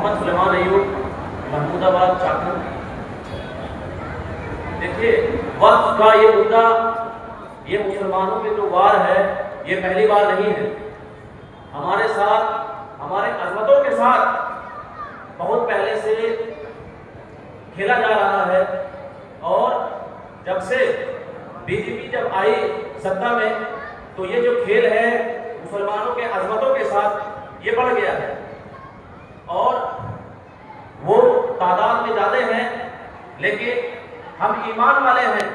मोहम्मद सुलेमान अयूब, महमूदाबाद चाकू। देखिए, वक्फ का ये मुद्दा, ये मुसलमानों पे जो वार है, ये पहली बार नहीं है। हमारे साथ, हमारे अजमतों के साथ बहुत पहले से खेला जा रहा है, और जब से बीजेपी जब आई सत्ता में, तो ये जो खेल है मुसलमानों के अजमतों के साथ, ये बढ़ गया है। और वो तादाद में ज़्यादा हैं, लेकिन हम ईमान वाले हैं,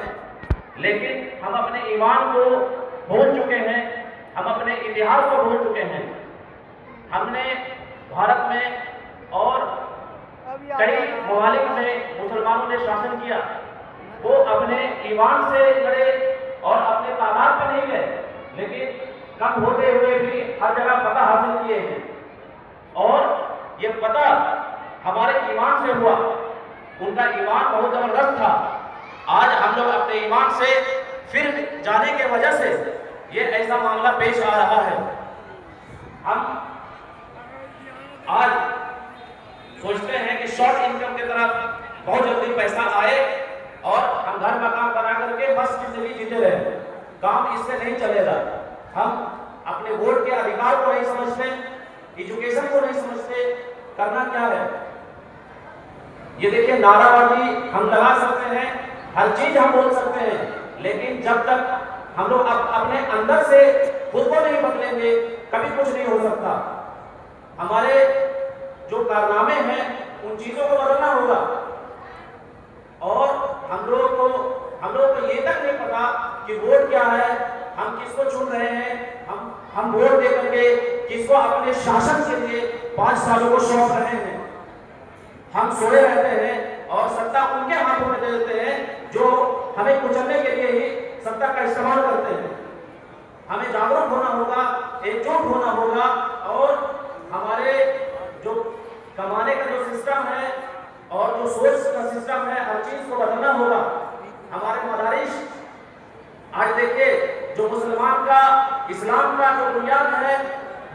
लेकिन हम अपने ईमान को भूल चुके हैं, हम अपने इतिहास को भूल चुके हैं। हमने भारत में और कई ममालिक में मुसलमानों ने शासन किया, वो अपने ईमान से लड़े और अपने तादाद पे नहीं गए, लेकिन कम होते हुए भी हर जगह फतह हासिल किए हैं। और ये फतह हमारे ईमान से हुआ, उनका ईमान बहुत जबरदस्त था। आज हम लोग अपने ईमान से फिर जाने के वजह से ये ऐसा मामला पेश आ रहा है। हम आज सोचते हैं कि शॉर्ट इनकम की तरफ बहुत जल्दी पैसा आए और हम घर मकान बना करके बस जिंदगी जीते रहे। काम इससे नहीं चलेगा। हम अपने वोट के अधिकार को नहीं समझते, एजुकेशन को नहीं समझते। करना क्या है? ये देखिए, नाराबाजी हम लगा सकते हैं, हर चीज हम बोल सकते हैं, लेकिन जब तक हम लोग अपने अंदर से खुद को नहीं बदलेंगे, कभी कुछ नहीं हो सकता। हमारे जो कारनामे हैं, उन चीजों को बदलना होगा। और हम लोग को ये तक नहीं पता कि वोट क्या है, हम किसको चुन रहे हैं। हम वोट दे करके किसको अपने शासन के लिए 5 सालों को सौंप रहे हैं। हम सोए रहते हैं और सत्ता उनके हाथों में दे देते हैं जो हमें कुचलने के लिए ही सत्ता का इस्तेमाल करते हैं। हमें जागरूक होना होगा, एकजुट होना होगा, और हमारे जो कमाने का जो सिस्टम है और जो सोर्स का सिस्टम है, हर चीज को बदलना होगा। हमारे मदारिस, आज देखिए, जो मुसलमान का, इस्लाम का जो बुनियाद है,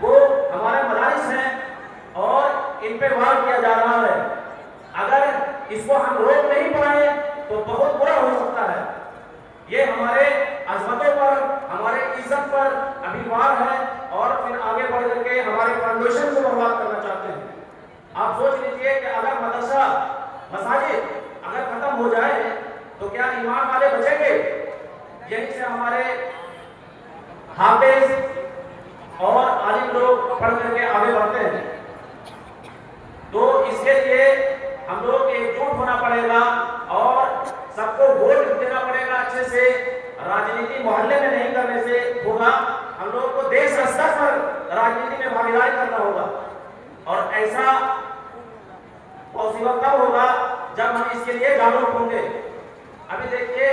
वो हमारे मदारिस हैं, और इन पे वार किया जा रहा है। अगर इसको हम रोक नहीं पाए तो बहुत बुरा हो सकता है। ये हमारे अजमतों पर, हमारे इज्जत पर अभी वार है, और फिर आगे बढ़ करके हमारे फाउंडेशन को बर्बाद करना चाहते हैं। आप सोच लीजिए कि अगर मदरसा, मसाजिद अगर खत्म हो जाए तो क्या ईमान वाले बचेंगे? यहीं से हमारे हाफिज और आलिम लोग पढ़ करके आगे बढ़ते हैं। तो इसके लिए हम लोग एकजुट होना पड़ेगा और सबको वोट देना पड़ेगा अच्छे से। राजनीति मोहल्ले में नहीं करने से होगा, हम लोग को देश स्तर पर राजनीति में भागीदारी करना होगा। और ऐसा पॉसिबल तब होगा जब हम इसके लिए जागरूक होंगे। अभी देखिए,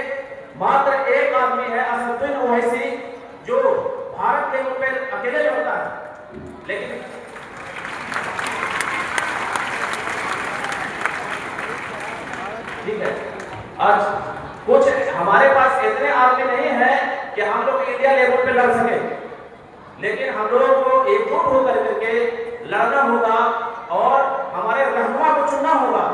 मात्र एक आदमी है, असदुद्दीन ओवैसी, जो भारत के ऊपर अकेले लड़ता है। लेकिन ठीक है, आज कुछ हमारे पास इतने आदमी नहीं है कि हम लोग इंडिया लेवल पे लड़ सके, लेकिन हम लोगों को एकजुट होकर करके लड़ना होगा और हमारे रहनुमा को चुनना होगा।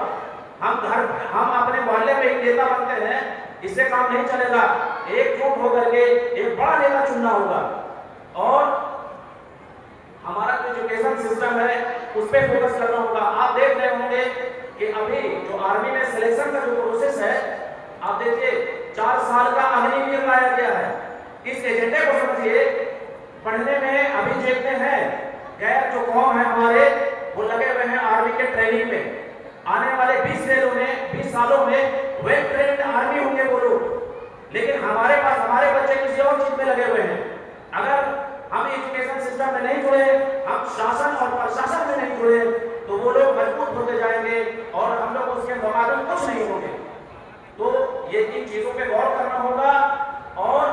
हम अपने मोहल्ले में एक नेता बनते हैं, इससे काम नहीं चलेगा। एकजुट होकर के एक बड़ा नेता चुनना होगा, और हमारा जो एजुकेशन सिस्टम है उस पर फोकस करना होगा। आप देख रहे होंगे कि अभी जो आर्मी में सिलेक्शन का जो प्रोसेस है, आप देखिए 4 साल का अग्निवीर लाया गया है। इस एजेंडे को समझिए। पढ़ने में अभी देखते हैं गैर जो कौम है हमारे, वो लगे हुए हैं आर्मी के ट्रेनिंग में। आने वाले 20 सालों में वेल ट्रेंड आर्मी होंगे वो लोग। लेकिन हमारे पास हमारे बच्चे किसी और चीज में लगे हुए हैं। अगर हम एजुकेशन सिस्टम में नहीं जुड़े, हम शासन और प्रशासन में नहीं जुड़े, तो वो लोग मजबूत होते जाएंगे और हम लोग उसके मुकाबले कुछ नहीं होंगे। तो ये इन चीजों पे गौर करना होगा और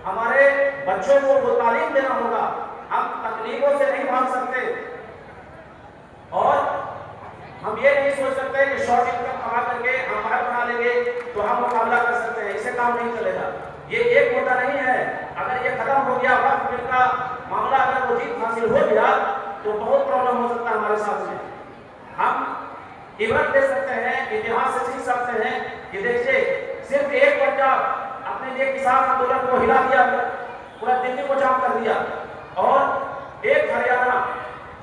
हमारे बच्चों को वो तालीम देना होगा। हम तकलीफों से नहीं भाग सकते, और हम ये नहीं सोच सकते कि शॉर्ट इनकम कमा करके हम घर बना लेंगे तो हम मुकाबला कर सकते हैं। इससे काम नहीं चलेगा। ये एक मुद्दा नहीं है। अगर ये खत्म हो गया, वक्त बिल का मामला अगर वो जीत हासिल हो गया, तो बहुत प्रॉब्लम हो सकता है हमारे साथ में। हम इबरत ले सकते हैं, इतिहास से सीख सकते हैं कि देखिए सिर्फ एक पंजाब अपने लिए किसान आंदोलन को हिला दिया, पूरा दिल्ली को जाम कर दिया, और एक हरियाणा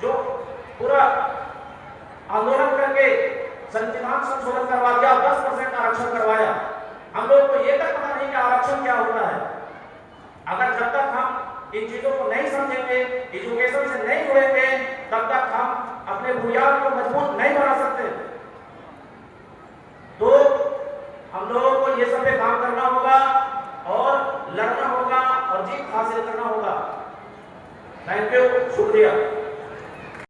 जो पूरा आंदोलन करके संविधान संशोधन करवा दिया, 10% आरक्षण करवाया। हम लोग को ये तक पता नहीं कि आरक्षण क्या होता है। अगर जब तक हम इन चीजों को नहीं समझेंगे, एजुकेशन से नहीं जुड़ेंगे, तब तक हम अपने बुनियाद को मजबूत नहीं बना सकते। तो हम लोगों को ये सब पे काम करना होगा और लड़ना होगा और जीत हासिल करना होगा। थैंक यू, शुक्रिया।